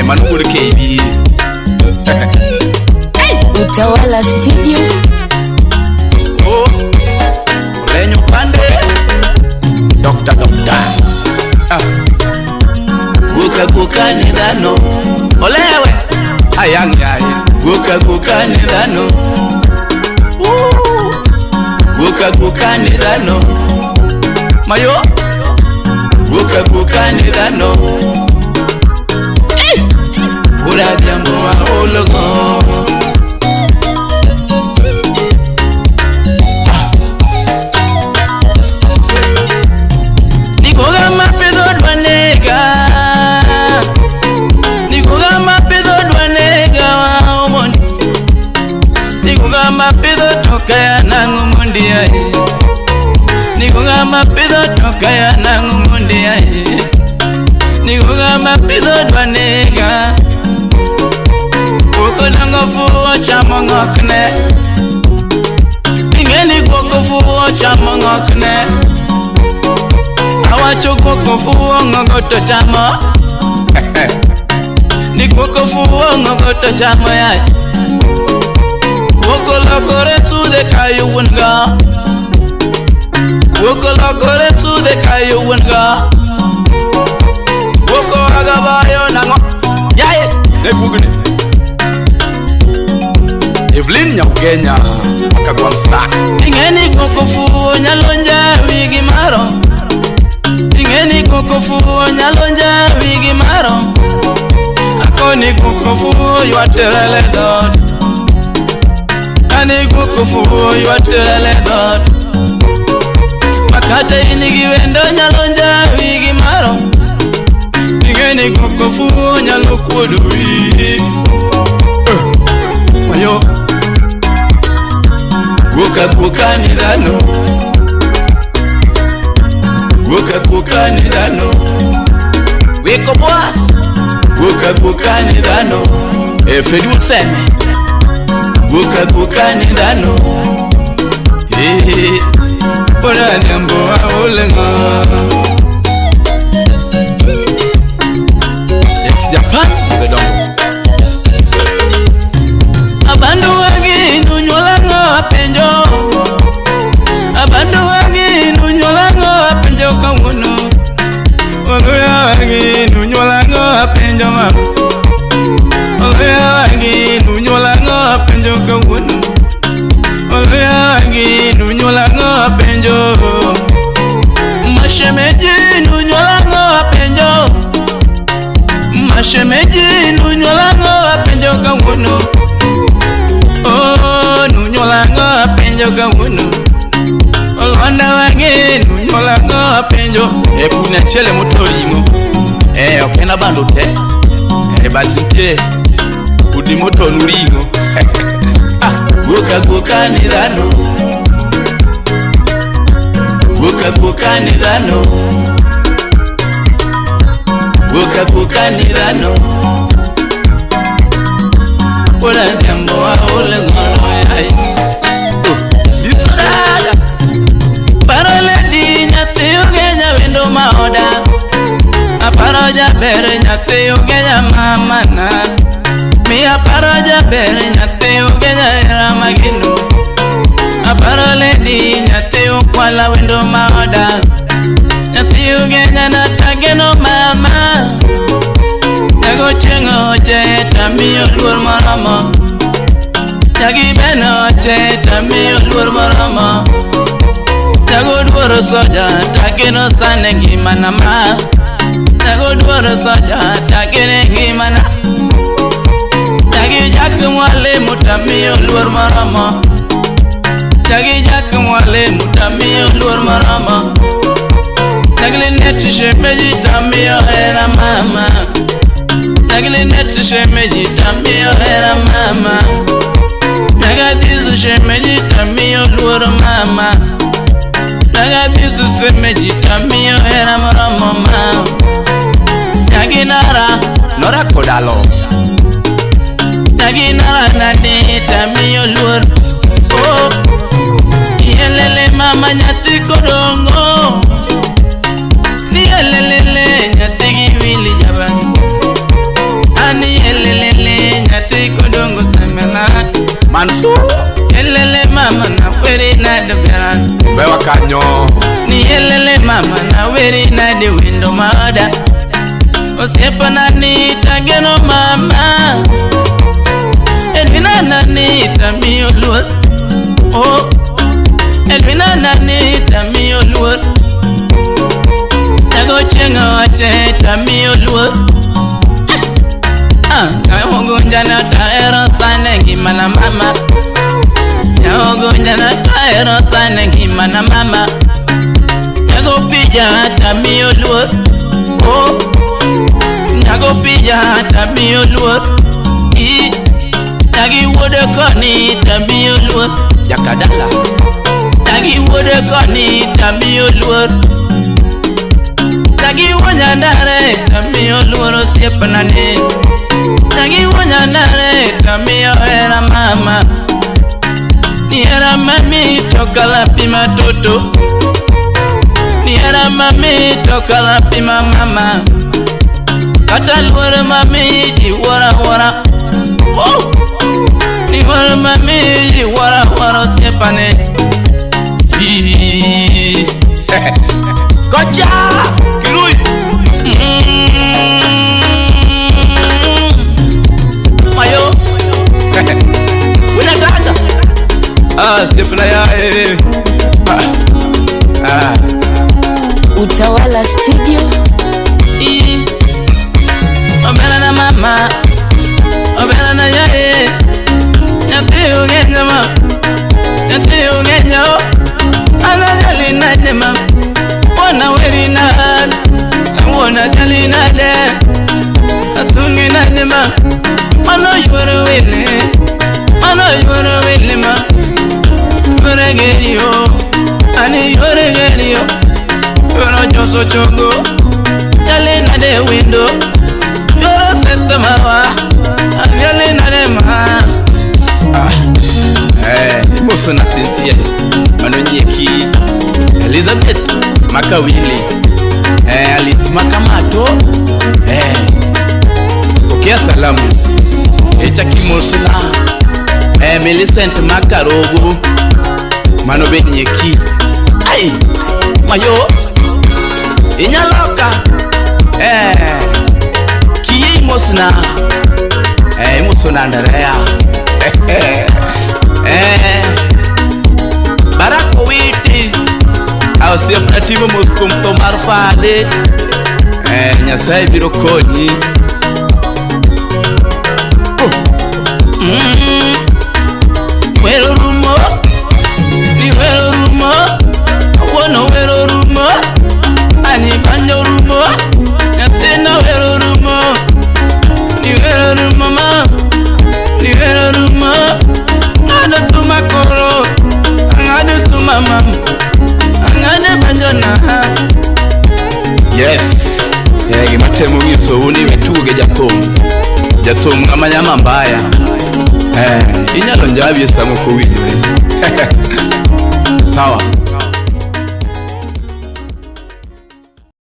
Manuguru KB. Utawala Studio. Oh, Lenyo Pande. Doctor. Guka ni dano. Olewe. Ayang yai. Guka ni dano. Guka ni dano. Mayo. Guka ni dano. Ura jambo wa ologo. Nikoga mapedo dwanega. Nikoga mapedo dwanega wa omondi. Nikoga mapedo tokaya nangu mundi ai. Nikoga mapedo tokaya nangu mundi ai. Nikoga mapedo dwanega. Koko nango fuwa chamo ngokne. Ingeni koko fuwa chamo ngokne. Awacho koko fuwa ngogoto chamo. Ni koko fuwa ngogoto chamo ya. Koko lokore sude kayu wunga. Koko lokore sude kayu wunga. Koko agabayo nango. Yaye, ne bugni. Evelyn Nyakenya akagwa msa. Ingeni koko fuwa nyalonja wigi maro. Ingeni koko fuwa nyalonja wigi maro. Akoni koko fuwa yuaterele dot. Ani koko fuwa yuaterele dot. Makate inigi wendo nyalonja wigi maro. Ingeni koko fuwa nyalokuodu wigi. Mayo. Guka ni dano. Guka ni dano. Weko boss. Guka ni dano. Fedu seme. Guka ni dano. Ora nyambo wa olenga. Japan bedongo. Abandu wangi nunyolango penjo. Abandu wangi nunyolango penjo kawono. Oloya wangi nunyolango penjo ma. Oloya wangi nunyolango penjo kawono. Oloya wangi nunyolango penjo. Mashemeji nunyolango penjo. Mashemeji nunyolango penjo kawono. Oh, nunyolango penjo kawono. Olwanda wange nunyolango penjo. Puna chele motorimo. Okena bando te. Batinte. Udi moto nuringo. Guka ni dano. Guka ni dano. Guka ni dano. Ora jambo wa olengo ai. Disrada. Parole di nyati ugenya wendo maoda. Aparoja bere nyati ugenya mamana. Mi aparoja bere nyati ugenya ramagino. Aparole di nyati ukwala wendo maoda. Nyati ugenya natageno mama. Nago chengo che tamiyo luar marama. Jagi beno che tamiyo luar marama. Jago duoro soja takeno sane gimana ma. Jago duoro soja takene gimana. Jagi jak mwale mutamiyo luar marama. Jagi jak mwale mutamiyo luar marama. Jagli neti shemeji tamiyo era mama. Jagli neti shemeji tamiyo era mama. Jagadizu shemeji tamiyo luar mama. Jagadizu shemeji tamiyo era mama. Jaginara nora kodalo. Jaginara nani tamiyo luar. Oh, yelele mama nyati kodongo. Yelele nyati giwili jabang. Ani Mansu Elele mama na weri na de beran bewa kanyo Ni elele mama na weri na de window mada Osepa na ni tageno mama Elvina na ni tamiyo luot Oh Elvina na ni tamiyo luot Nago chenga wache tamiyo luot Kahogunja na taero sana ngimana mama Kahogunja na taero sana ngimana mama Nago pija tamiyo luot Oh Nago pija tamiyo luot Nagi wode koni tamiyo luot Yakadala Nagi wode koni tamiyo luot Nagi wanyandare tamiyo luot Osiepanane Nagi wanyandare tamiyo era mama Ni era mami toka la pima toto Ni era mami toka la pima mama Kata luore mami di wara wara Oh Ni wara mami di wara wara Osiepane Koja Kirui Mayo Wina tata Stepla ya Utawala Studio. Obela na mama Obela na yae Nyati ugenya ma Nyati ugenya Ana jali na jema Wana weri na Wana jali na de Atungi na jema Ano yuwara wele Ano yuwara wele ma Yuwara geri yo Ani yuwara geri yo Yuwara joso chongo Jali na de window Yuwara sesta mawa Jali na de ma Moso na Cynthia Manonyeki Elizabeth Makawili Alice Makamato Pokea salamu Echa Kimosula Millicent Makarogo Manobenyeki Ai Mayo Inyaloka Kiye Mosna Mosona Andrea Barako witi Au siya timu muskumto marfade Nyasai biro konyi Wero rumo Ni wero rumo Wono wero rumo Ani banjo rumo Nyatena wero rumo Ni wero rumo ma Ni wero rumo Ngada tuma koro Ngada tuma mam Ngada banjo na Yes Gimatemu ngiso uni wetuge Jatom ngamanyama mbaya Inyalo njabye samu kuwinure Sawa